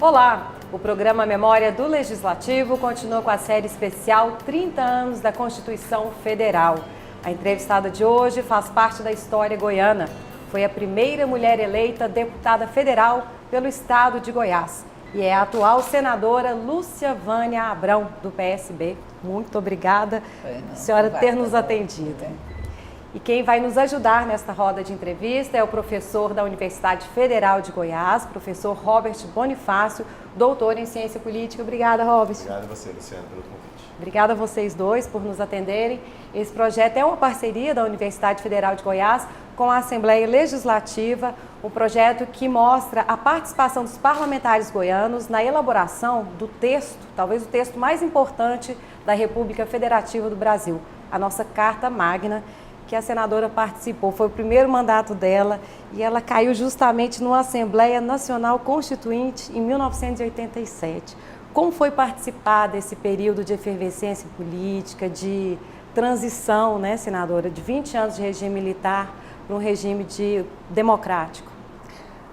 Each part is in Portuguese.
Olá! O programa Memória do Legislativo continua com a série especial 30 anos da Constituição Federal. A entrevistada de hoje faz parte da história goiana. Foi a primeira mulher eleita deputada federal pelo estado de Goiás e é a atual senadora Lúcia Vânia Abrão, do PSB. Muito obrigada, senhora, ter nos atendido. E quem vai nos ajudar nesta roda de entrevista é o professor da Universidade Federal de Goiás, professor Robert Bonifácio, doutor em Ciência Política. Obrigada, Robert. Obrigado a você, Luciana, pelo convite. Obrigada a vocês dois por nos atenderem. Esse projeto é uma parceria da Universidade Federal de Goiás com a Assembleia Legislativa, um projeto que mostra a participação dos parlamentares goianos na elaboração do texto, talvez o texto mais importante da República Federativa do Brasil, a nossa Carta Magna, que a senadora participou. Foi o primeiro mandato dela e ela caiu justamente numa Assembleia Nacional Constituinte em 1987. Como foi participar desse período de efervescência política, de transição, né, senadora, de 20 anos de regime militar para um regime democrático?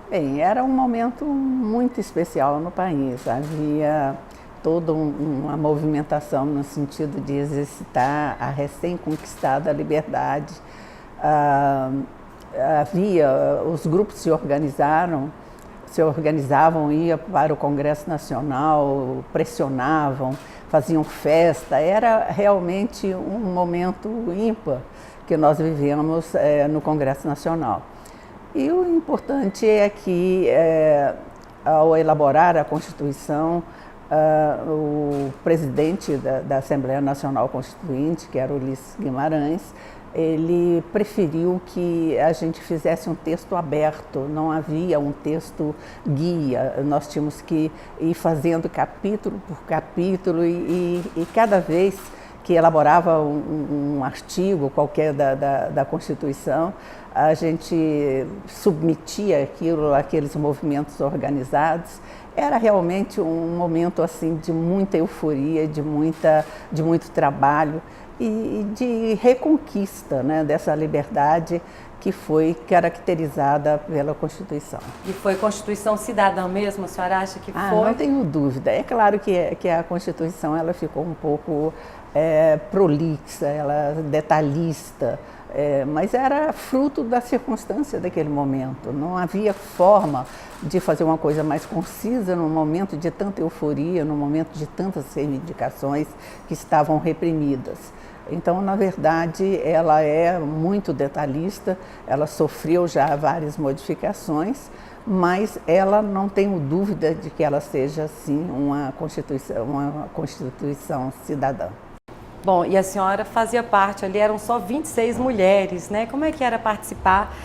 Bem, era um momento muito especial no país. Havia toda uma movimentação no sentido de exercitar a recém-conquistada liberdade. Os grupos se organizavam, iam para o Congresso Nacional, pressionavam, faziam festa. Era realmente um momento ímpar que nós vivemos no Congresso Nacional. E o importante é que, ao elaborar a Constituição, o presidente da Assembleia Nacional Constituinte, que era Ulisses Guimarães, ele preferiu que a gente fizesse um texto aberto, não havia um texto guia, nós tínhamos que ir fazendo capítulo por capítulo e cada vez que elaborava um artigo qualquer da Constituição, a gente submetia aquilo àqueles movimentos organizados. Era realmente um momento assim de muita euforia, de muito trabalho e de reconquista, né, dessa liberdade que foi caracterizada pela Constituição. E foi Constituição cidadã mesmo, a senhora acha que foi? Não tenho dúvida. É claro que a Constituição ela ficou um pouco prolixa, ela detalhista, mas era fruto da circunstância daquele momento. Não havia forma de fazer uma coisa mais concisa num momento de tanta euforia, num momento de tantas reivindicações que estavam reprimidas. Então, na verdade, ela é muito detalhista, ela sofreu já várias modificações, mas ela não tenho dúvida de que ela seja, sim, uma Constituição cidadã. Bom, e a senhora fazia parte, ali eram só 26 mulheres, né? Como é que era participar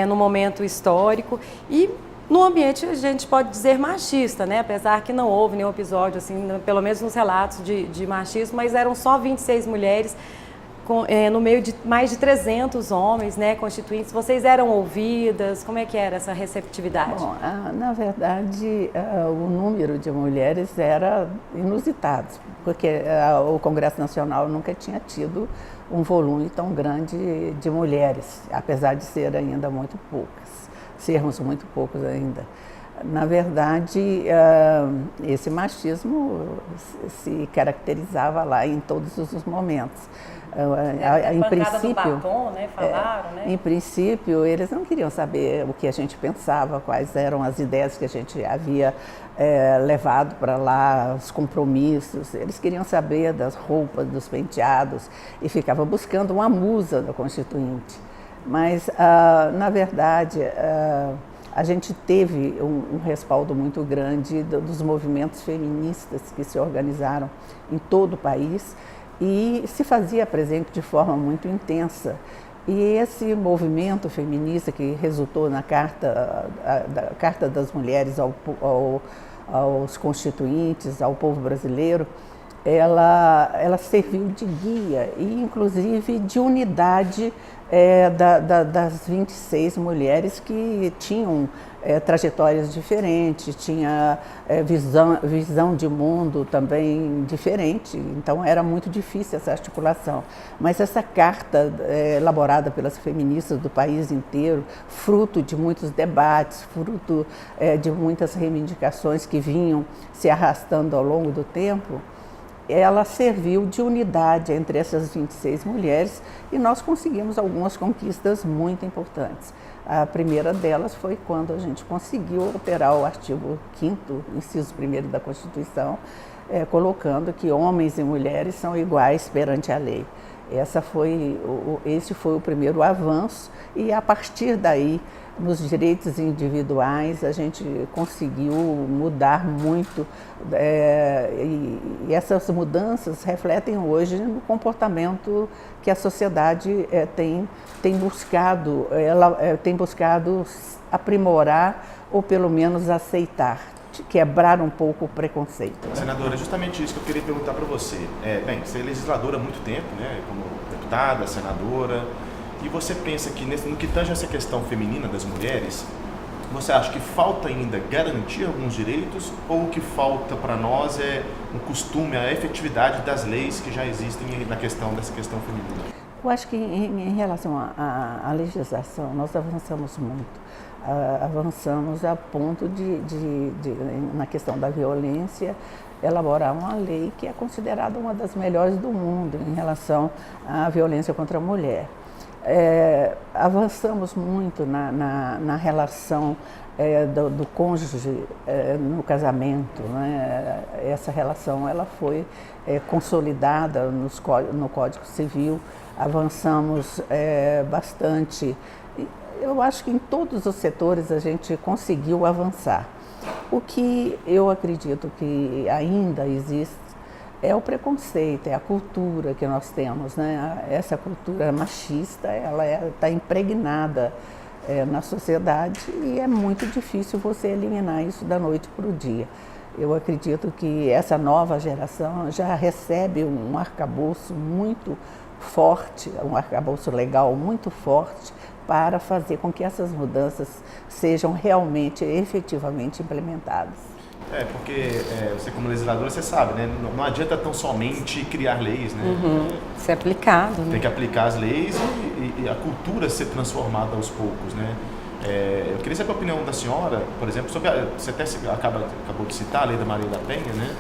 no momento histórico e no ambiente, a gente pode dizer, machista, né? Apesar que não houve nenhum episódio, assim, pelo menos nos relatos de machismo, mas eram só 26 mulheres no meio de mais de 300 homens, né, constituintes. Vocês eram ouvidas? Como é que era essa receptividade? Bom, na verdade, o número de mulheres era inusitado, porque o Congresso Nacional nunca tinha tido um volume tão grande de mulheres, apesar de ser ainda muito poucas, sermos muito poucos ainda. Na verdade, esse machismo se caracterizava lá em todos os momentos. Em princípio, do batom, né? Falaram, né? Em princípio, eles não queriam saber o que a gente pensava, quais eram as ideias que a gente havia levado para lá, os compromissos. Eles queriam saber das roupas, dos penteados e ficavam buscando uma musa da Constituinte. Mas, na verdade, a gente teve um respaldo muito grande dos movimentos feministas que se organizaram em todo o país e se fazia presente de forma muito intensa. E esse movimento feminista que resultou na Carta das Mulheres aos Constituintes, ao povo brasileiro, ela serviu de guia e, inclusive, de unidade das 26 mulheres que tinham trajetórias diferentes, tinha visão de mundo também diferente, então era muito difícil essa articulação. Mas essa carta elaborada pelas feministas do país inteiro, fruto de muitos debates, fruto de muitas reivindicações que vinham se arrastando ao longo do tempo, ela serviu de unidade entre essas 26 mulheres e nós conseguimos algumas conquistas muito importantes. A primeira delas foi quando a gente conseguiu alterar o artigo 5º, inciso 1º da Constituição, colocando que homens e mulheres são iguais perante a lei. Esse foi o primeiro avanço e, a partir daí, nos direitos individuais, a gente conseguiu mudar muito e essas mudanças refletem hoje no comportamento que a sociedade tem buscado aprimorar ou pelo menos aceitar, quebrar um pouco o preconceito. Senadora, é justamente isso que eu queria perguntar para você. Bem, você é legisladora há muito tempo, né, como deputada, senadora, e você pensa que no que tange essa questão feminina das mulheres, você acha que falta ainda garantir alguns direitos ou o que falta para nós é um costume, a efetividade das leis que já existem dessa questão feminina? Eu acho que em relação à legislação, nós avançamos muito. Avançamos a ponto na questão da violência, elaborar uma lei que é considerada uma das melhores do mundo em relação à violência contra a mulher. Avançamos muito na relação do cônjuge no casamento, né? Essa relação ela foi consolidada no Código Civil, avançamos bastante. Eu acho que em todos os setores a gente conseguiu avançar. O que eu acredito que ainda existe é o preconceito, é a cultura que nós temos, né? Essa cultura machista, ela está impregnada na sociedade e é muito difícil você eliminar isso da noite para o dia. Eu acredito que essa nova geração já recebe um arcabouço muito forte, um arcabouço legal muito forte, para fazer com que essas mudanças sejam realmente, efetivamente implementadas. Porque você como legisladora, você sabe, né? Não adianta tão somente criar leis, né? Ser aplicado, né? Tem que aplicar as leis e a cultura ser transformada aos poucos, né? Eu queria saber a opinião da senhora, por exemplo, sobre você até acabou de citar a Lei da Maria da Penha, né?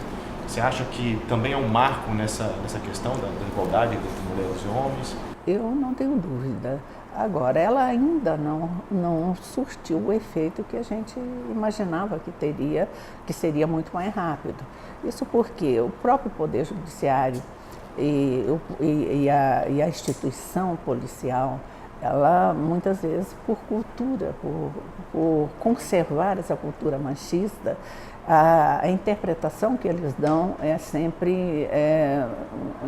Você acha que também é um marco nessa questão da igualdade entre mulheres e homens? Eu não tenho dúvida. Agora, ela ainda não surtiu o efeito que a gente imaginava que teria, que seria muito mais rápido. Isso porque o próprio Poder Judiciário e a instituição policial, ela muitas vezes por cultura, por conservar essa cultura machista, a interpretação que eles dão é sempre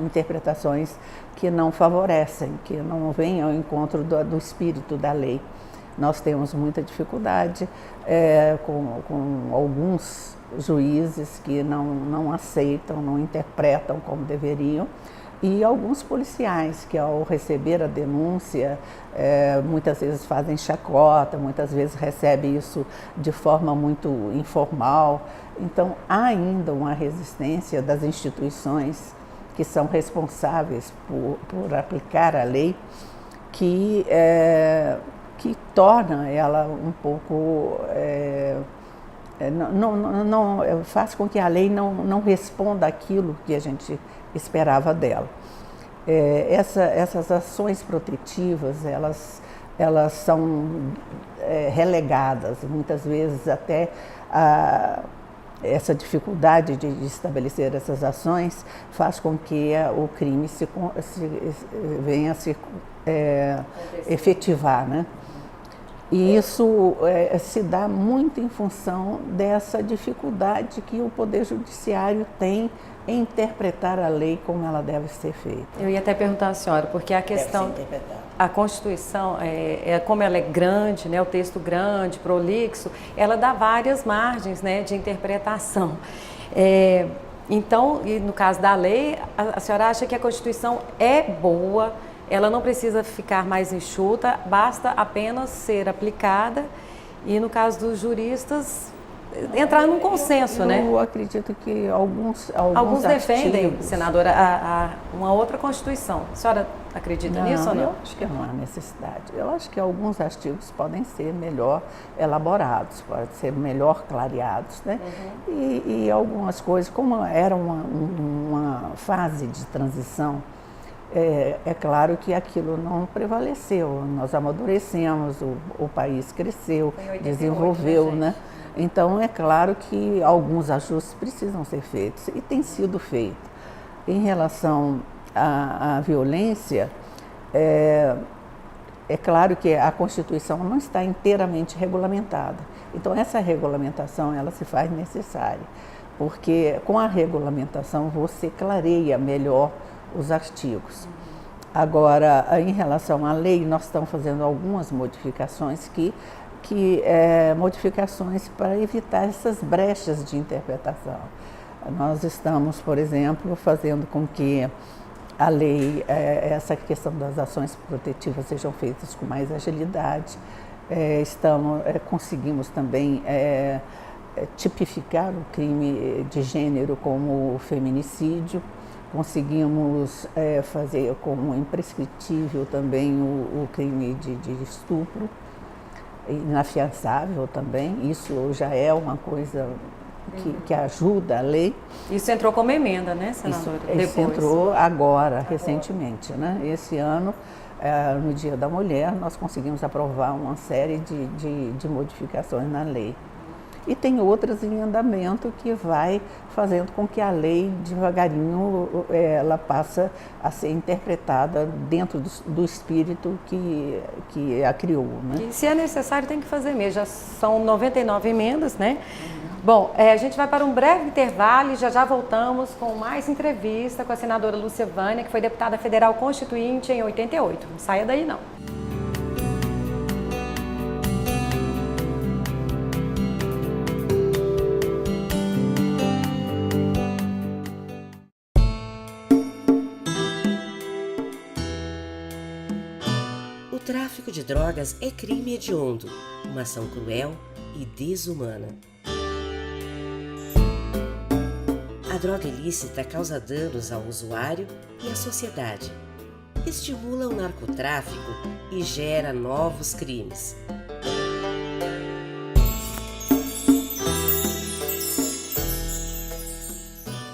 interpretações que não favorecem, que não vêm ao encontro do espírito da lei. Nós temos muita dificuldade com alguns juízes que não aceitam, não interpretam como deveriam, e alguns policiais que, ao receber a denúncia, muitas vezes fazem chacota, muitas vezes recebem isso de forma muito informal. Então, há ainda uma resistência das instituições que são responsáveis por aplicar a lei, que torna ela um pouco... faz com que a lei não responda aquilo que a gente esperava dela. Essas ações protetivas, elas são relegadas, muitas vezes até essa dificuldade de estabelecer essas ações faz com que o crime venha a se efetivar, né? E isso se dá muito em função dessa dificuldade que o Poder Judiciário tem em interpretar a lei como ela deve ser feita. Eu ia até perguntar à senhora, porque a questão, a Constituição, como ela é grande, né, o texto grande, prolixo, ela dá várias margens, né, de interpretação. Então, e no caso da lei, a senhora acha que a Constituição é boa, ela não precisa ficar mais enxuta, basta apenas ser aplicada e, no caso dos juristas, entrar num consenso, né? Eu acredito que alguns defendem, artigos... senadora, uma outra Constituição. A senhora acredita nisso ou não? Eu acho que não há necessidade. Eu acho que alguns artigos podem ser melhor elaborados, podem ser melhor clareados, né? E algumas coisas, como era uma fase de transição, é claro que aquilo não prevaleceu. Nós amadurecemos, o país cresceu, 88, desenvolveu, né? Então, é claro que alguns ajustes precisam ser feitos e tem sido feito. Em relação à violência, é claro que a Constituição não está inteiramente regulamentada. Então, essa regulamentação, ela se faz necessária, porque com a regulamentação você clareia melhor os artigos. Agora, em relação à lei, nós estamos fazendo algumas modificações modificações para evitar essas brechas de interpretação. Nós estamos, por exemplo, fazendo com que a lei, essa questão das ações protetivas sejam feitas com mais agilidade. Conseguimos também tipificar o crime de gênero como o feminicídio. Conseguimos fazer como imprescritível também o crime de estupro, inafiançável também. Isso já é uma coisa que ajuda a lei. Isso entrou como emenda, né, senadora? Isso entrou agora, recentemente, né? Esse ano, no Dia da Mulher, nós conseguimos aprovar uma série de modificações na lei. E tem outras em andamento que vai fazendo com que a lei, devagarinho, ela passa a ser interpretada dentro do espírito que a criou, né? E se é necessário, tem que fazer mesmo. Já são 99 emendas, né? Bom, a gente vai para um breve intervalo e já voltamos com mais entrevista com a senadora Lúcia Vânia, que foi deputada federal constituinte em 88. Não saia daí, não. O tráfico de drogas é crime hediondo, uma ação cruel e desumana. A droga ilícita causa danos ao usuário e à sociedade, estimula o narcotráfico e gera novos crimes.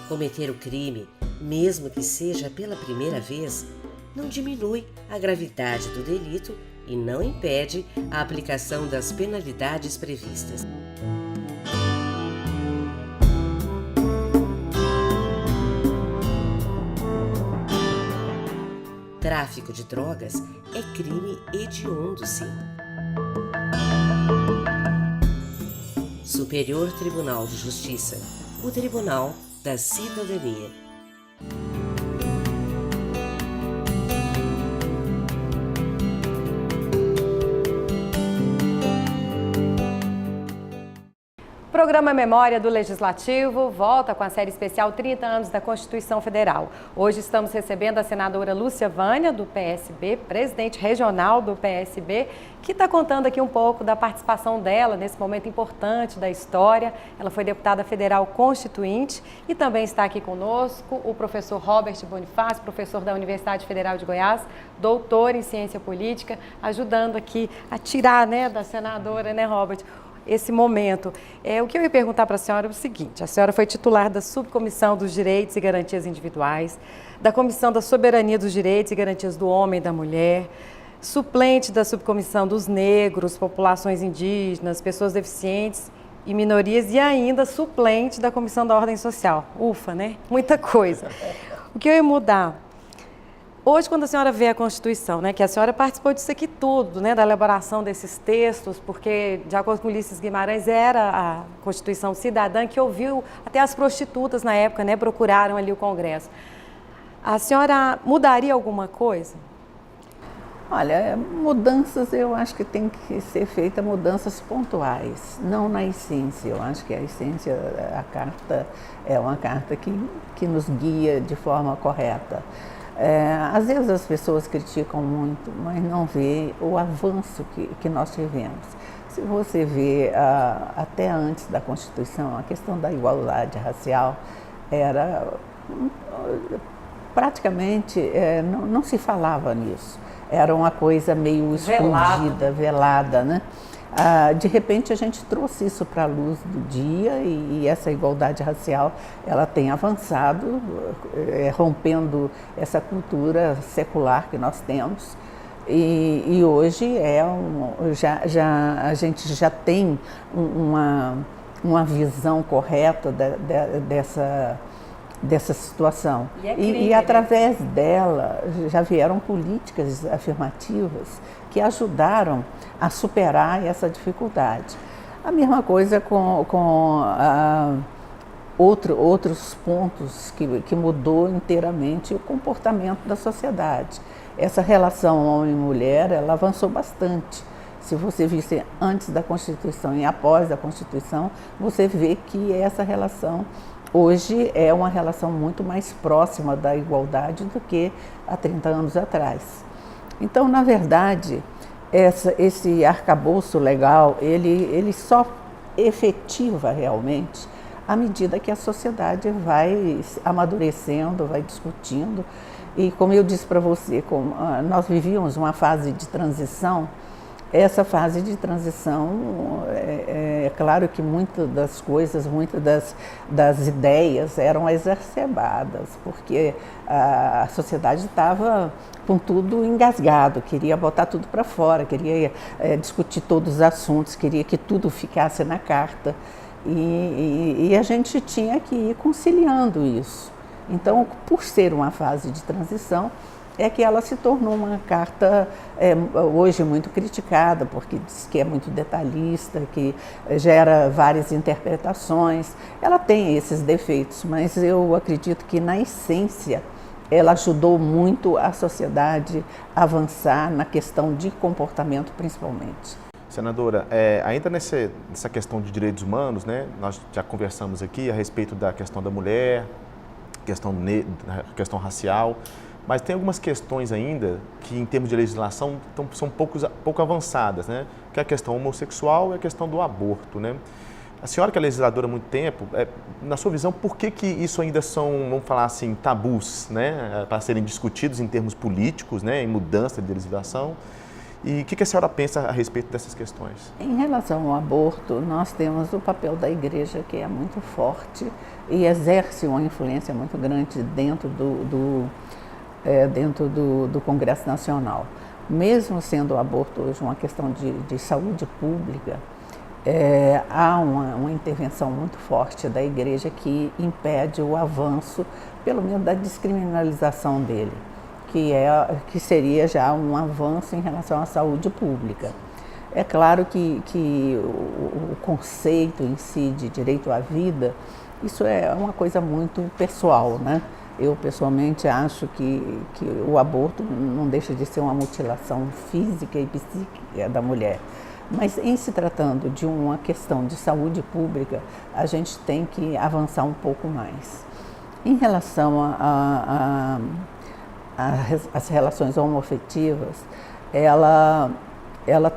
Cometer o crime, mesmo que seja pela primeira vez, não diminui a gravidade do delito e não impede a aplicação das penalidades previstas. Tráfico de drogas é crime hediondo, sim. Superior Tribunal de Justiça, o Tribunal da Cidadania. O programa Memória do Legislativo volta com a série especial 30 anos da Constituição Federal. Hoje estamos recebendo a senadora Lúcia Vânia, do PSB, presidente regional do PSB, que está contando aqui um pouco da participação dela nesse momento importante da história. Ela foi deputada federal constituinte e também está aqui conosco o professor Robert Bonifácio, professor da Universidade Federal de Goiás, doutor em ciência política, ajudando aqui a tirar, né, da senadora, né, Robert, esse momento. O que eu ia perguntar para a senhora é o seguinte: a senhora foi titular da Subcomissão dos Direitos e Garantias Individuais, da Comissão da Soberania dos Direitos e Garantias do Homem e da Mulher, suplente da Subcomissão dos Negros, Populações Indígenas, Pessoas Deficientes e Minorias e ainda suplente da Comissão da Ordem Social. Ufa, né? Muita coisa. O que eu ia mudar? Hoje, quando a senhora vê a Constituição, né, que a senhora participou disso aqui tudo, né, da elaboração desses textos, porque, de acordo com Ulisses Guimarães, era a Constituição cidadã que ouviu, até as prostitutas na época, né, procuraram ali o Congresso. A senhora mudaria alguma coisa? Olha, mudanças eu acho que tem que ser feita mudanças pontuais, não na essência. Eu acho que a essência, a carta é uma carta que nos guia de forma correta. Às vezes as pessoas criticam muito, mas não vê o avanço que nós tivemos. Se você vê até antes da Constituição, a questão da igualdade racial era praticamente, não se falava nisso. Era uma coisa meio escondida, velada, né? De repente a gente trouxe isso para a luz do dia e essa igualdade racial ela tem avançado, rompendo essa cultura secular que nós temos. E hoje a gente já tem uma visão correta dessa situação. E através dela já vieram políticas afirmativas que ajudaram a superar essa dificuldade. A mesma coisa com outros pontos que mudou inteiramente o comportamento da sociedade. Essa relação homem-mulher, ela avançou bastante. Se você visse antes da Constituição e após a Constituição, você vê que essa relação hoje é uma relação muito mais próxima da igualdade do que há 30 anos atrás. Então, na verdade, esse arcabouço legal, ele só efetiva realmente à medida que a sociedade vai amadurecendo, vai discutindo. E como eu disse para você, nós vivíamos uma fase de transição. Essa fase de transição, é claro que muitas das coisas, muitas das ideias eram exacerbadas, porque a sociedade estava com tudo engasgado, queria botar tudo para fora, queria discutir todos os assuntos, queria que tudo ficasse na carta. E a gente tinha que ir conciliando isso. Então, por ser uma fase de transição, é que ela se tornou uma carta hoje muito criticada, porque diz que é muito detalhista, que gera várias interpretações. Ela tem esses defeitos, mas eu acredito que na essência ela ajudou muito a sociedade a avançar na questão de comportamento principalmente. Senadora, ainda nessa questão de direitos humanos, né, nós já conversamos aqui a respeito da questão da mulher, questão racial, mas tem algumas questões ainda que, em termos de legislação, são pouco avançadas, né? Que é a questão homossexual e a questão do aborto, né? A senhora, que é legisladora há muito tempo, na sua visão, por que isso ainda são, vamos falar assim, tabus, né? Para serem discutidos em termos políticos, né? Em mudança de legislação? E o que a senhora pensa a respeito dessas questões? Em relação ao aborto, nós temos o papel da igreja, que é muito forte e exerce uma influência muito grande dentro do Congresso Nacional. Mesmo sendo o aborto hoje uma questão de saúde pública, há uma intervenção muito forte da igreja que impede o avanço, pelo menos da descriminalização dele, que seria já um avanço em relação à saúde pública. É claro que o conceito em si de direito à vida, isso é uma coisa muito pessoal, né? Eu, pessoalmente, acho que o aborto não deixa de ser uma mutilação física e psíquica da mulher. Mas, em se tratando de uma questão de saúde pública, a gente tem que avançar um pouco mais. Em relação às relações homoafetivas, ela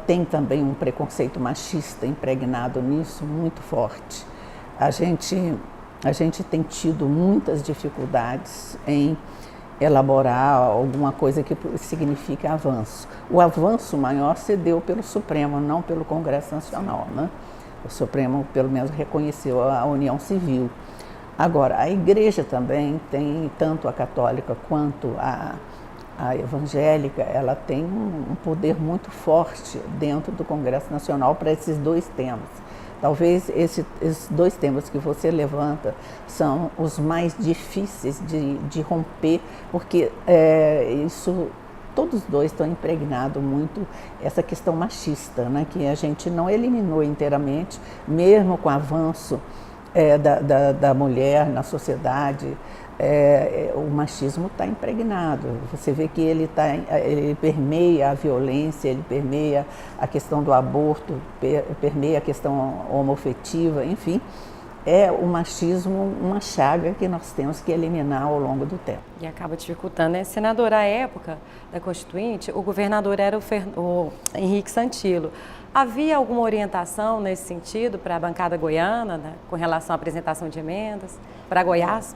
tem também um preconceito machista impregnado nisso muito forte. A gente tem tido muitas dificuldades em elaborar alguma coisa que signifique avanço. O avanço maior se deu pelo Supremo, não pelo Congresso Nacional, né? O Supremo, pelo menos, reconheceu a união civil. Agora, a igreja também tem, tanto a católica quanto a evangélica, ela tem um poder muito forte dentro do Congresso Nacional para esses dois temas. Talvez esses dois temas que você levanta são os mais difíceis de romper, porque todos os dois estão impregnados muito essa questão machista, né, que a gente não eliminou inteiramente, mesmo com o avanço da mulher na sociedade. o machismo está impregnado. Você vê que ele permeia a violência, ele permeia a questão do aborto, permeia a questão homoafetiva, enfim. É o machismo uma chaga que nós temos que eliminar ao longo do tempo. E acaba dificultando, né? Senador, à época da Constituinte, o governador era o Henrique Santilo. Havia alguma orientação nesse sentido para a bancada goiana, né, com relação à apresentação de emendas para Goiás?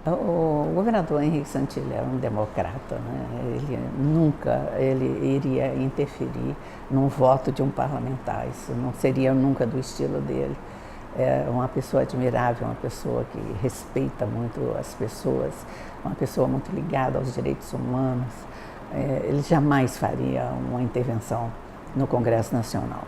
O governador Henrique Santilo era um democrata, né? Ele nunca iria interferir num voto de um parlamentar. Isso não seria nunca do estilo dele. É uma pessoa admirável, uma pessoa que respeita muito as pessoas, uma pessoa muito ligada aos direitos humanos. Ele jamais faria uma intervenção no Congresso Nacional.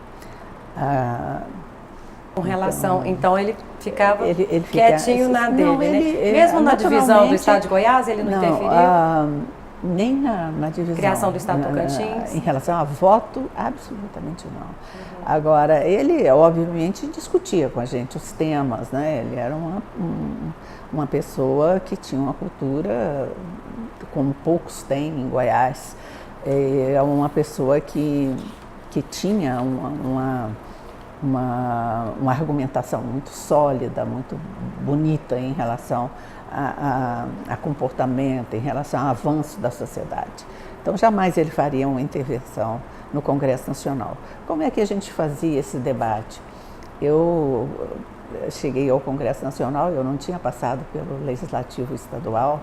Com relação, então ele ficava quietinho na dele, não, né? Mesmo na divisão do Estado de Goiás, ele não interferiu? Nem na divisão. Criação do Estado Tocantins? Em relação a voto, absolutamente não. Agora, ele obviamente discutia com a gente os temas, né? Ele era uma pessoa que tinha uma cultura como poucos têm em Goiás. É uma pessoa que tinha uma argumentação muito sólida, muito bonita em relação a comportamento, em relação ao avanço da sociedade. Então, jamais ele faria uma intervenção no Congresso Nacional. Como é que a gente fazia esse debate? Eu cheguei ao Congresso Nacional, eu não tinha passado pelo Legislativo Estadual,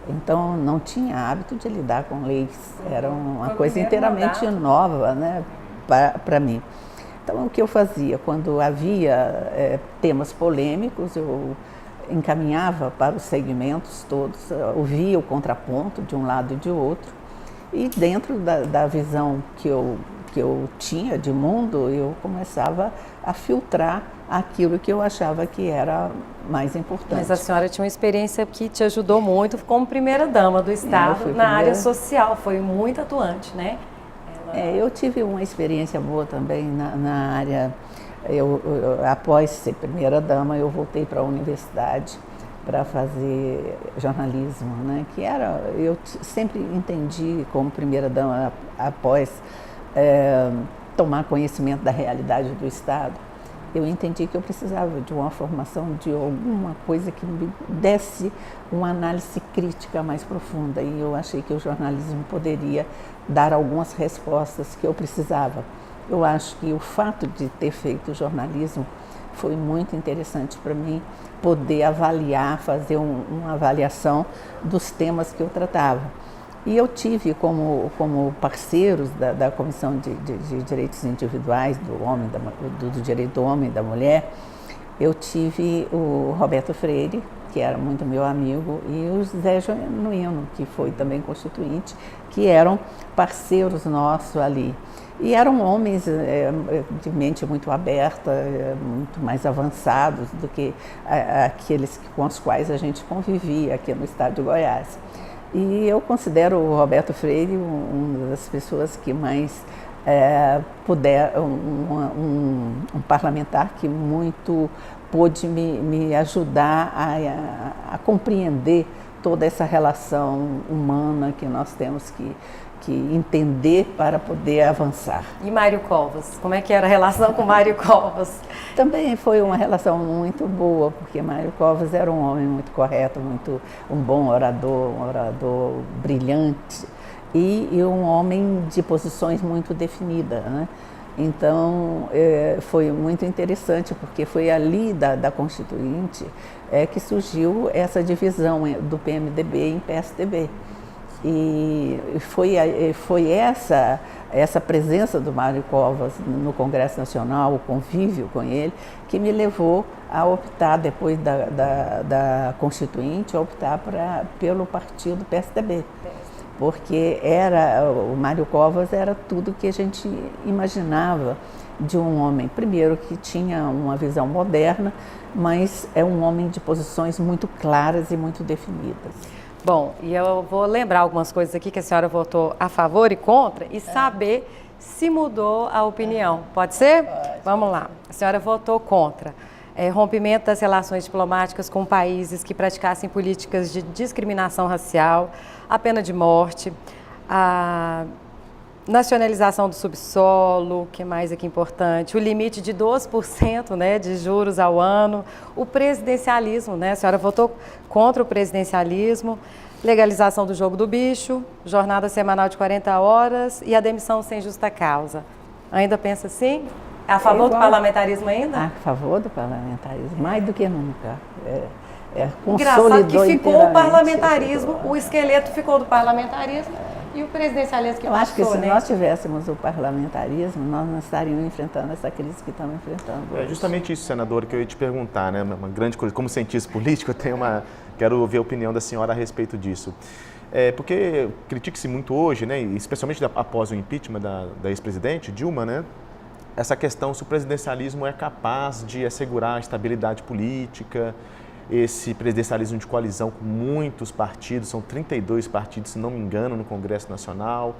então não tinha hábito de lidar com leis. Era uma coisa inteiramente nova, né, para mim. Então, o que eu fazia? Quando havia temas polêmicos, eu encaminhava para os segmentos todos, ouvia o contraponto de um lado e de outro, e dentro da visão que eu tinha de mundo, eu começava a filtrar aquilo que eu achava que era mais importante. Mas a senhora tinha uma experiência que te ajudou muito como primeira-dama do Estado na área social, foi muito atuante, né? Eu tive uma experiência boa também na área. Após ser primeira-dama, eu voltei para a universidade para fazer jornalismo, né? Eu sempre entendi como primeira-dama, após tomar conhecimento da realidade do Estado, eu entendi que eu precisava de uma formação, de alguma coisa que me desse uma análise crítica mais profunda, e eu achei que o jornalismo poderia dar algumas respostas que eu precisava. Eu acho que o fato de ter feito jornalismo foi muito interessante para mim, poder avaliar, fazer uma avaliação dos temas que eu tratava. E eu tive como parceiros da Comissão de Direitos Individuais do Direito do Homem e da Mulher, eu tive o Roberto Freire, que era muito meu amigo, e o Zé Genuíno, que foi também constituinte, que eram parceiros nossos ali. E eram homens de mente muito aberta, muito mais avançados do que aqueles com os quais a gente convivia aqui no estado de Goiás. E eu considero o Roberto Freire uma das pessoas que mais um parlamentar que muito pôde me ajudar a compreender toda essa relação humana que nós temos que entender para poder avançar. E Mário Covas? Como é que era a relação com Mário Covas? Também foi uma relação muito boa, porque Mário Covas era um homem muito correto, um bom orador, um orador brilhante e um homem de posições muito definidas, né? Então, foi muito interessante, porque foi ali da Constituinte que surgiu essa divisão do PMDB em PSDB. E foi essa presença do Mário Covas no Congresso Nacional, o convívio com ele, que me levou a optar, depois da Constituinte, a optar pelo partido PSDB. Porque o Mário Covas era tudo que a gente imaginava de um homem, primeiro que tinha uma visão moderna, mas é um homem de posições muito claras e muito definidas. Bom, e eu vou lembrar algumas coisas aqui que a senhora votou a favor e contra e saber se mudou a opinião. Pode ser? Pode. Vamos lá. A senhora votou contra rompimento das relações diplomáticas com países que praticassem políticas de discriminação racial, a pena de morte, a nacionalização do subsolo, que mais aqui importante, o limite de 12%, né, de juros ao ano, o presidencialismo, né, a senhora votou contra o presidencialismo, legalização do jogo do bicho, jornada semanal de 40 horas e a demissão sem justa causa. Ainda pensa assim? É a favor do parlamentarismo ainda? A favor do parlamentarismo, mais do que nunca. Engraçado que ficou o parlamentarismo, o esqueleto ficou do parlamentarismo e o presidencialismo que passou, Eu acho que se né? nós tivéssemos o parlamentarismo, nós não estaríamos enfrentando essa crise que estamos enfrentando hoje. É justamente isso, senador, que eu ia te perguntar, né? Uma grande coisa, como cientista político, quero ouvir a opinião da senhora a respeito disso. Porque critica-se muito hoje, né, especialmente após o impeachment da ex-presidente Dilma, né, essa questão se o presidencialismo é capaz de assegurar a estabilidade política, esse presidencialismo de coalizão com muitos partidos, são 32 partidos, se não me engano, no Congresso Nacional.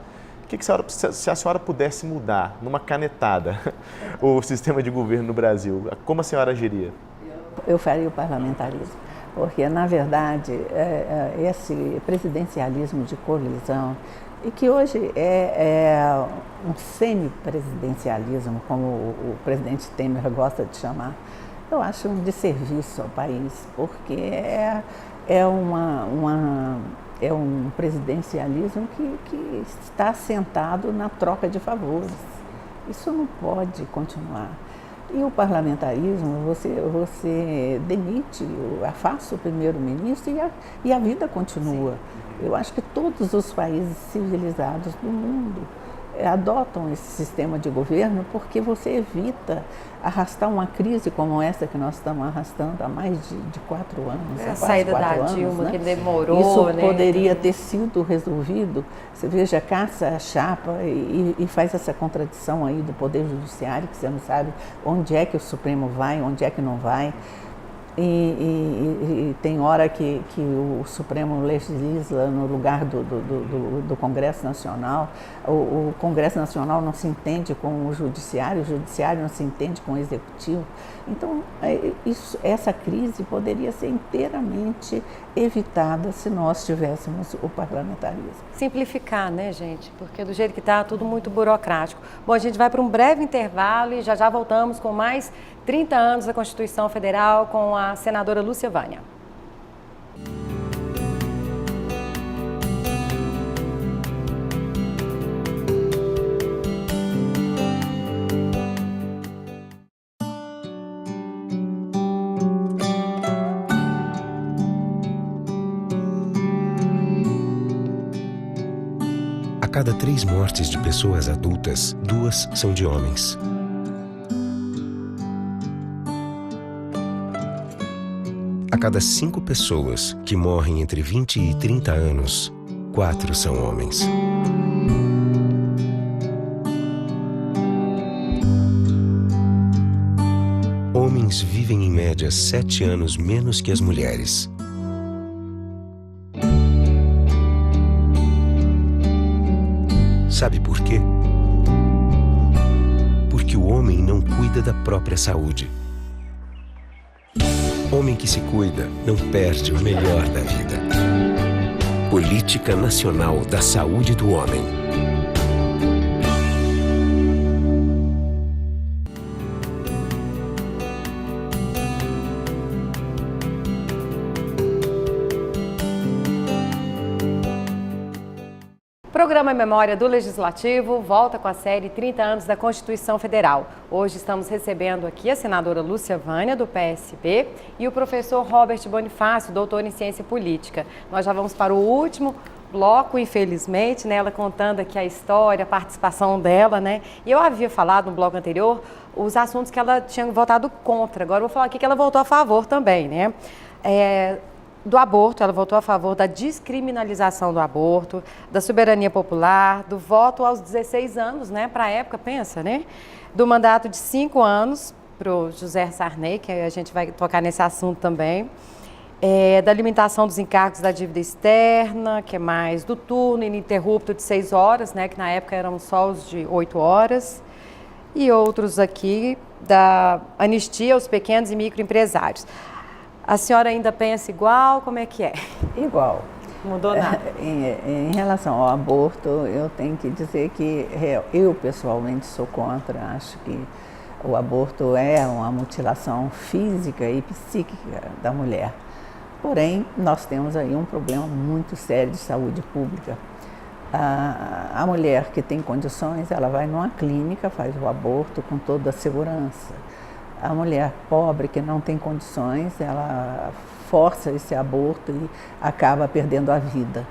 Se a senhora pudesse mudar, numa canetada, o sistema de governo no Brasil, como a senhora agiria? Eu faria o parlamentarismo, porque, na verdade, esse presidencialismo de coalizão, e que hoje é um semi-presidencialismo, como o presidente Temer gosta de chamar, eu acho um desserviço ao país, porque é um presidencialismo que está assentado na troca de favores. Isso não pode continuar. E o parlamentarismo, você demite, afasta o primeiro-ministro e a vida continua. Eu acho que todos os países civilizados do mundo adotam esse sistema de governo porque você evita arrastar uma crise como essa que nós estamos arrastando há mais de 4 anos. A saída da Dilma, né? Que demorou. Isso, né? Poderia ter sido resolvido. Você veja, caça a chapa e faz essa contradição aí do Poder Judiciário, que você não sabe onde é que o Supremo vai, onde é que não vai. E tem hora que o Supremo legisla no lugar do Congresso Nacional, o Congresso Nacional não se entende com o Judiciário não se entende com o Executivo. Então, essa crise poderia ser inteiramente evitada se nós tivéssemos o parlamentarismo. Simplificar, né, gente? Porque do jeito que está, tudo muito burocrático. Bom, a gente vai para um breve intervalo e já voltamos com mais 30 anos da Constituição Federal com a senadora Lúcia Vânia. A cada 3 mortes de pessoas adultas, 2 são de homens. A cada 5 pessoas que morrem entre 20 e 30 anos, 4 são homens. Homens vivem em média 7 anos menos que as mulheres. Sabe por quê? Porque o homem não cuida da própria saúde. Homem que se cuida não perde o melhor da vida. Política Nacional da Saúde do Homem. O programa Memória do Legislativo volta com a série 30 anos da Constituição Federal. Hoje estamos recebendo aqui a senadora Lúcia Vânia, do PSB, e o professor Robert Bonifácio, doutor em Ciência Política. Nós já vamos para o último bloco, infelizmente, né? Ela contando aqui a história, a participação dela, né? E eu havia falado no bloco anterior os assuntos que ela tinha votado contra. Agora eu vou falar aqui que ela votou a favor também, né? Do aborto, ela votou a favor da descriminalização do aborto, da soberania popular, do voto aos 16 anos, né, para a época, pensa, né, do mandato de 5 anos para o José Sarney, que a gente vai tocar nesse assunto também, da limitação dos encargos da dívida externa, que é mais do turno ininterrupto de 6 horas, né, que na época eram só os de 8 horas, e outros aqui da anistia aos pequenos e microempresários. A senhora ainda pensa igual? Como é que é? Igual. Mudou nada? Em relação ao aborto, eu tenho que dizer que eu pessoalmente sou contra. Acho que o aborto é uma mutilação física e psíquica da mulher. Porém, nós temos aí um problema muito sério de saúde pública. A mulher que tem condições, ela vai numa clínica, faz o aborto com toda a segurança. A mulher pobre que não tem condições, ela força esse aborto e acaba perdendo a vida.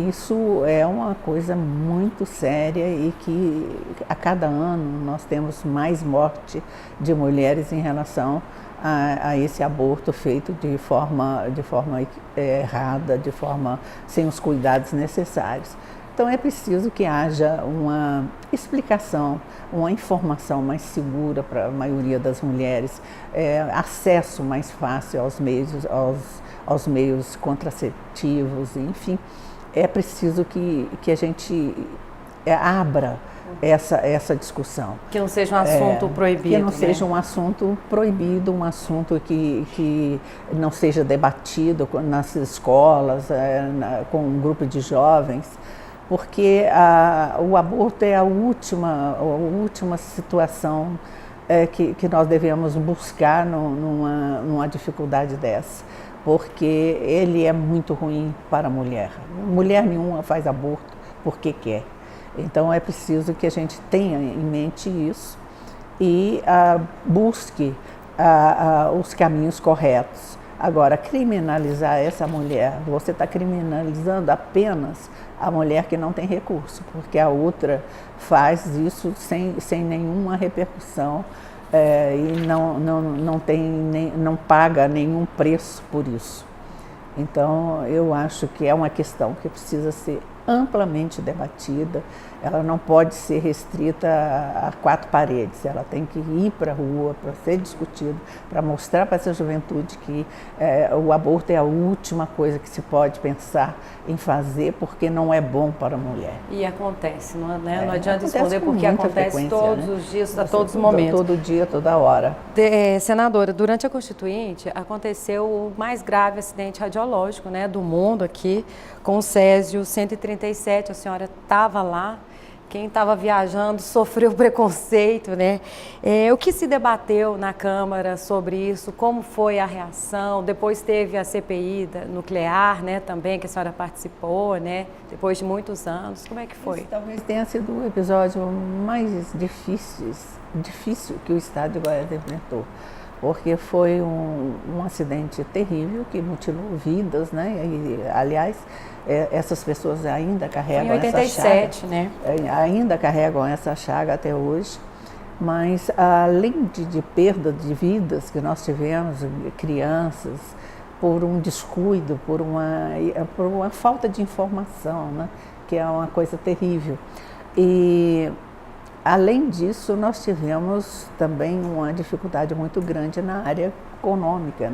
Isso é uma coisa muito séria e que a cada ano nós temos mais morte de mulheres em relação a esse aborto feito de forma errada, de forma sem os cuidados necessários. Então é preciso que haja uma explicação, uma informação mais segura para a maioria das mulheres, acesso mais fácil aos meios contraceptivos, enfim. É preciso que a gente abra essa discussão. Que não seja um assunto proibido. Que não seja um assunto proibido, um assunto que não seja debatido nas escolas, com um grupo de jovens, porque o aborto é a última situação que nós devemos buscar numa dificuldade dessa. Porque ele é muito ruim para a mulher. Mulher nenhuma faz aborto porque quer. Então é preciso que a gente tenha em mente isso e busque os caminhos corretos. Agora, criminalizar essa mulher, você está criminalizando apenas a mulher que não tem recurso, porque a outra faz isso sem nenhuma repercussão. E não paga nenhum preço por isso. Então, eu acho que é uma questão que precisa ser amplamente debatida. Ela não pode ser restrita a quatro paredes, ela tem que ir para a rua para ser discutida, para mostrar para essa juventude que o aborto é a última coisa que se pode pensar em fazer, porque não é bom para a mulher. E acontece, não adianta esconder, porque acontece todos os dias, a todos os momentos. Todo dia, toda hora. Senadora, durante a Constituinte aconteceu o mais grave acidente radiológico, do mundo aqui, com o Césio 137, a senhora estava lá. Quem estava viajando sofreu preconceito, o que se debateu na Câmara sobre isso? Como foi a reação? Depois teve a CPI nuclear, também, que a senhora participou, depois de muitos anos. Como é que foi? Isso talvez tenha sido o episódio mais difícil que o Estado de Goiás enfrentou. Porque foi um acidente terrível que mutilou vidas, E, aliás, essas pessoas ainda carregam essa chaga. Em 87, Ainda carregam essa chaga até hoje. Mas, além de perda de vidas que nós tivemos, crianças, por um descuido, por uma falta de informação, que é uma coisa terrível. E, além disso, nós tivemos também uma dificuldade muito grande na área econômica,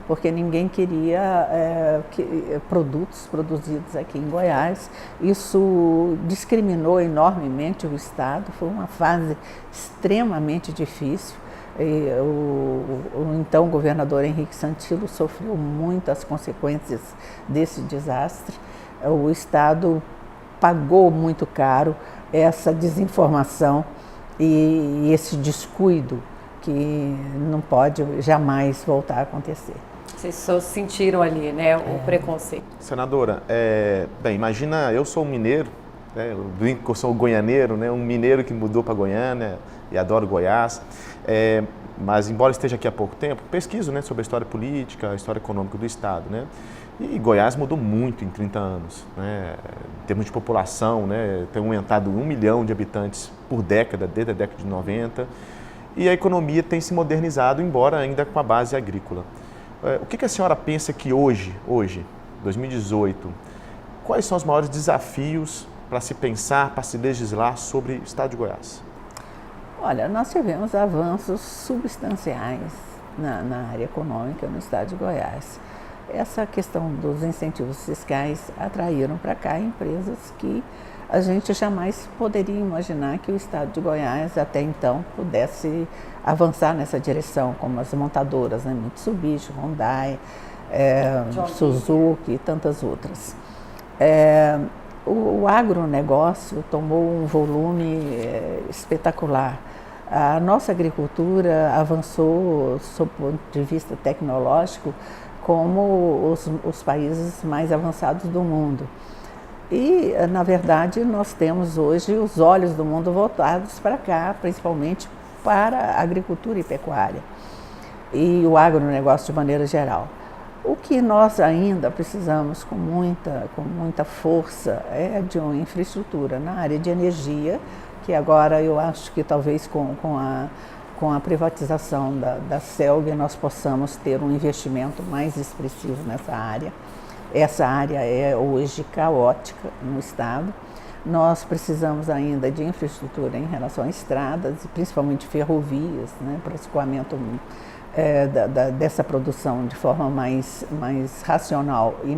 porque ninguém queria produtos produzidos aqui em Goiás. Isso discriminou enormemente o Estado, foi uma fase extremamente difícil. E o então governador Henrique Santilo sofreu muitas consequências desse desastre. O Estado pagou muito caro essa desinformação e esse descuido que não pode jamais voltar a acontecer. Vocês só sentiram ali, o preconceito. Senadora, bem, imagina, eu sou um mineiro, eu brinco que eu sou um goianeiro, um mineiro que mudou para Goiânia e adoro Goiás, mas embora esteja aqui há pouco tempo, pesquiso sobre a história política, a história econômica do Estado, E Goiás mudou muito em 30 anos, em termos de população, tem aumentado 1 milhão de habitantes por década, desde a década de 90, e a economia tem se modernizado, embora ainda com a base agrícola. O que a senhora pensa que hoje, 2018, quais são os maiores desafios para se pensar, para se legislar sobre o Estado de Goiás? Olha, nós tivemos avanços substanciais na área econômica no Estado de Goiás. Essa questão dos incentivos fiscais atraíram para cá empresas que a gente jamais poderia imaginar que o estado de Goiás até então pudesse avançar nessa direção, como as montadoras, né? Mitsubishi, Hyundai, Suzuki e tantas outras. O agronegócio tomou um volume espetacular. A nossa agricultura avançou, sob o ponto de vista tecnológico, como os países mais avançados do mundo. E, na verdade, nós temos hoje os olhos do mundo voltados para cá, principalmente para a agricultura e pecuária e o agronegócio de maneira geral. O que nós ainda precisamos com muita força é de uma infraestrutura na área de energia, que agora eu acho que talvez com a privatização da CELG nós possamos ter um investimento mais expressivo nessa área. Essa área é hoje caótica no estado. Nós precisamos ainda de infraestrutura em relação a estradas, e principalmente ferrovias, né, para escoamento dessa produção de forma mais racional e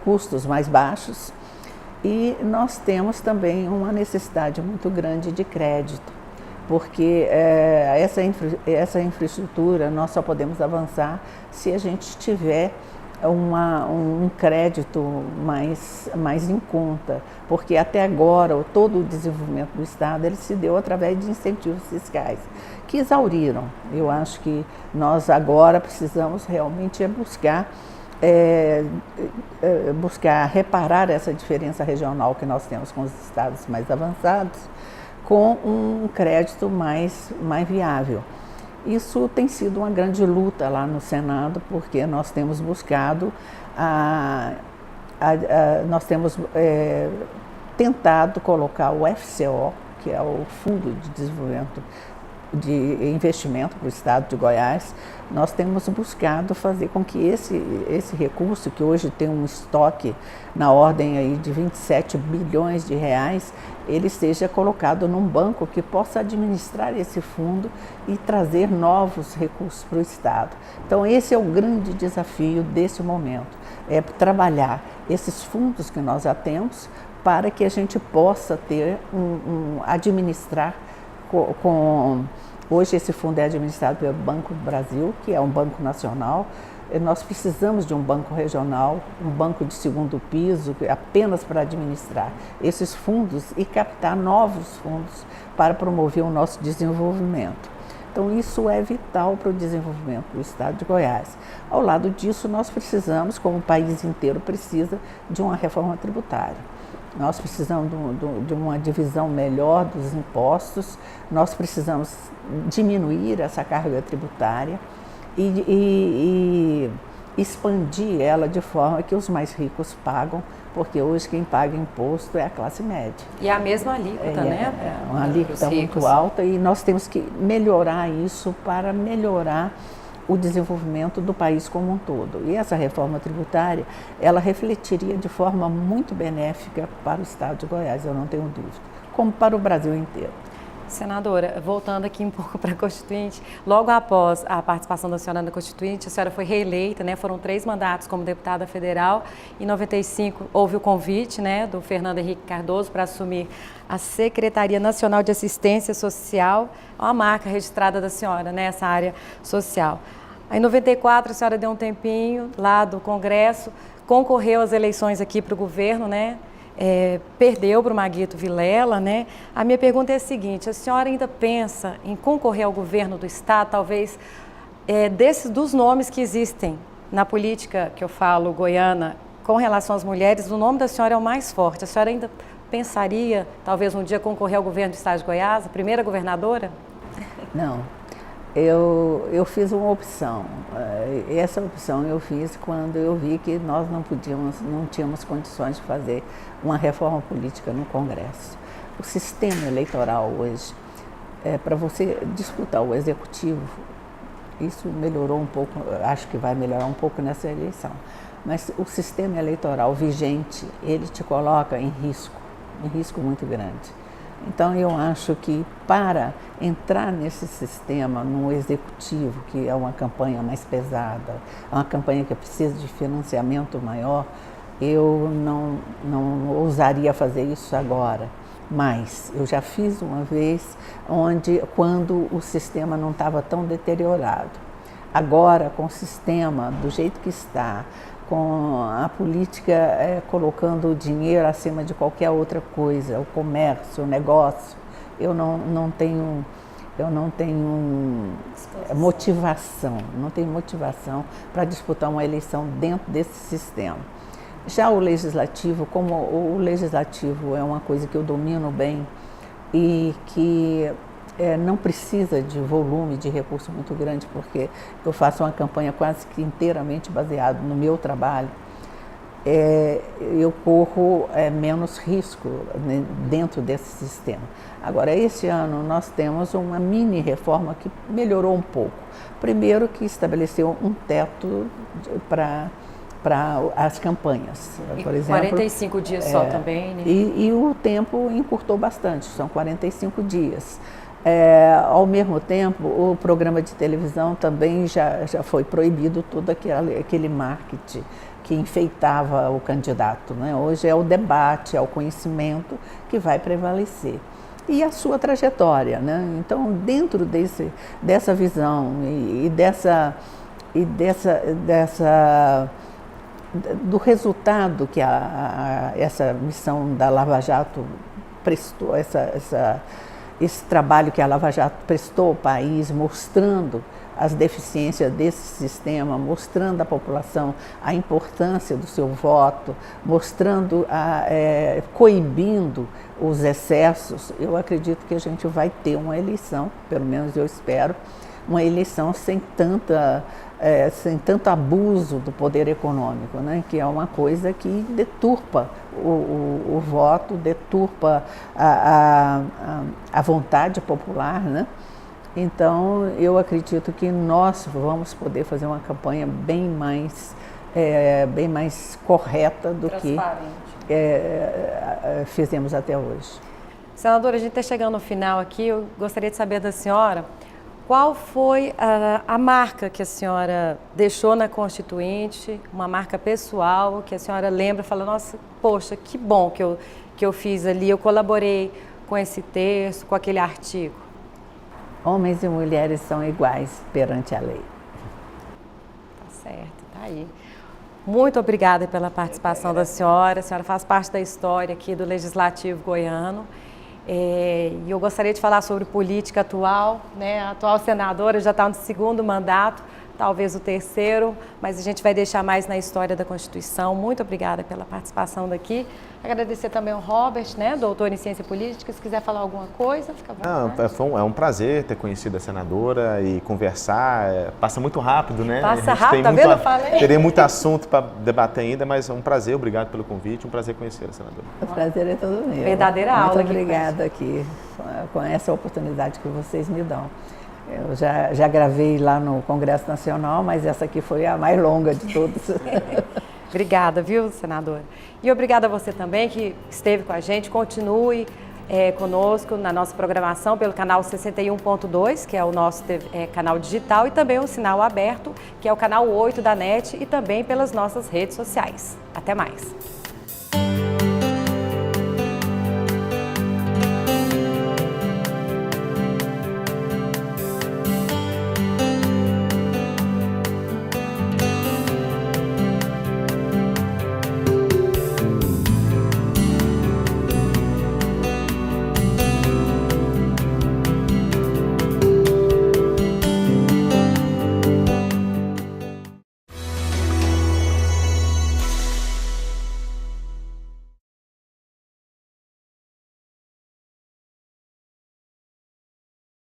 custos mais baixos. E nós temos também uma necessidade muito grande de crédito, porque essa infraestrutura nós só podemos avançar se a gente tiver um crédito mais em conta, porque até agora todo o desenvolvimento do Estado ele se deu através de incentivos fiscais, que exauriram. Eu acho que nós agora precisamos realmente buscar reparar essa diferença regional que nós temos com os estados mais avançados, com um crédito mais viável. Isso tem sido uma grande luta lá no Senado, porque nós temos buscado, nós temos tentado colocar o FCO, que é o Fundo de Desenvolvimento de Investimento para o Estado de Goiás, nós temos buscado fazer com que esse recurso, que hoje tem um estoque na ordem aí de 27 bilhões de reais, ele seja colocado num banco que possa administrar esse fundo e trazer novos recursos para o Estado. Então esse é o grande desafio desse momento, é trabalhar esses fundos que nós já temos para que a gente possa ter administrar Hoje esse fundo é administrado pelo Banco do Brasil, que é um banco nacional. Nós precisamos de um banco regional, um banco de segundo piso, apenas para administrar esses fundos e captar novos fundos para promover o nosso desenvolvimento. Então isso é vital para o desenvolvimento do Estado de Goiás. Ao lado disso, nós precisamos, como o país inteiro precisa, de uma reforma tributária. Nós precisamos de uma divisão melhor dos impostos, nós precisamos diminuir essa carga tributária e expandir ela de forma que os mais ricos pagam, porque hoje quem paga imposto é a classe média. E a mesma alíquota, né? É uma alíquota muito alta e nós temos que melhorar isso para melhorar o desenvolvimento do país como um todo. E essa reforma tributária, ela refletiria de forma muito benéfica para o Estado de Goiás, eu não tenho dúvida, como para o Brasil inteiro. Senadora, voltando aqui um pouco para a Constituinte, logo após a participação da senhora na Constituinte, a senhora foi reeleita, né? Foram 3 mandatos como deputada federal. Em 95 houve o convite, né, do Fernando Henrique Cardoso para assumir a Secretaria Nacional de Assistência Social, uma marca registrada da senhora nessa área social. Aí, em 94, a senhora deu um tempinho lá do Congresso, concorreu às eleições aqui para o governo, né? Perdeu para o Maguito Vilela, né? A minha pergunta é a seguinte: a senhora ainda pensa em concorrer ao governo do Estado, talvez dos nomes que existem na política que eu falo goiana com relação às mulheres, o nome da senhora é o mais forte. A senhora ainda pensaria, talvez um dia, concorrer ao governo do Estado de Goiás, a primeira governadora? Não. Eu fiz uma opção. Essa opção eu fiz quando eu vi que nós não tínhamos condições de fazer uma reforma política no Congresso. O sistema eleitoral hoje, para você disputar o executivo, isso melhorou um pouco, acho que vai melhorar um pouco nessa eleição, mas o sistema eleitoral vigente, ele te coloca em risco muito grande. Então, eu acho que para entrar nesse sistema, no executivo, que é uma campanha mais pesada, uma campanha que precisa de financiamento maior, eu não ousaria fazer isso agora, mas eu já fiz uma vez quando o sistema não estava tão deteriorado. Agora, com o sistema do jeito que está, com a política colocando o dinheiro acima de qualquer outra coisa, o comércio, o negócio, eu não tenho motivação para disputar uma eleição dentro desse sistema. Já o legislativo, como o legislativo é uma coisa que eu domino bem e que não precisa de volume de recurso muito grande, porque eu faço uma campanha quase que inteiramente baseada no meu trabalho, eu corro menos risco, né, dentro desse sistema. Agora, esse ano nós temos uma mini reforma que melhorou um pouco. Primeiro, que estabeleceu um teto para as campanhas, por exemplo. 45 dias só também, né? E o tempo encurtou bastante, são 45 dias. Ao mesmo tempo, o programa de televisão também já foi proibido todo aquele marketing que enfeitava o candidato, né? Hoje é o debate, é o conhecimento que vai prevalecer. E a sua trajetória, né? Então, dentro dessa visão do resultado que essa missão da Lava Jato prestou, esse trabalho que a Lava Jato prestou ao país, mostrando as deficiências desse sistema, mostrando à população a importância do seu voto, mostrando, coibindo os excessos, eu acredito que a gente vai ter uma eleição, pelo menos eu espero, uma eleição sem tanto abuso do poder econômico, né? Que é uma coisa que deturpa o voto, deturpa a vontade popular, né? Então, eu acredito que nós vamos poder fazer uma campanha bem mais correta do que fizemos até hoje. Senadora, a gente está chegando no final aqui, eu gostaria de saber da senhora qual foi a marca que a senhora deixou na Constituinte, uma marca pessoal que a senhora lembra e fala, nossa, poxa, que bom que eu fiz ali, eu colaborei com esse texto, com aquele artigo. Homens e mulheres são iguais perante a lei. Tá certo, tá aí. Muito obrigada pela participação da senhora. A senhora faz parte da história aqui do Legislativo goiano. E eu gostaria de falar sobre política atual, né? A atual senadora já está no segundo mandato, talvez o terceiro, mas a gente vai deixar mais na história da Constituição. Muito obrigada pela participação daqui. Agradecer também ao Robert, né, doutor em Ciência Política. Se quiser falar alguma coisa, fica à vontade. É um prazer ter conhecido a senadora e conversar. Passa muito rápido, né? Passa rápido, tá vendo? Eu falei. Teria muito assunto para debater ainda, mas é um prazer. Obrigado pelo convite. Um prazer conhecer a senadora. O prazer é todo meu. Verdadeira aula. Muito obrigada aqui com essa oportunidade que vocês me dão. Eu já gravei lá no Congresso Nacional, mas essa aqui foi a mais longa de todas. Obrigada, viu, senadora? E obrigada a você também que esteve com a gente. Continue conosco na nossa programação pelo canal 61.2, que é o nosso canal digital, e também o sinal aberto, que é o canal 8 da NET, e também pelas nossas redes sociais. Até mais!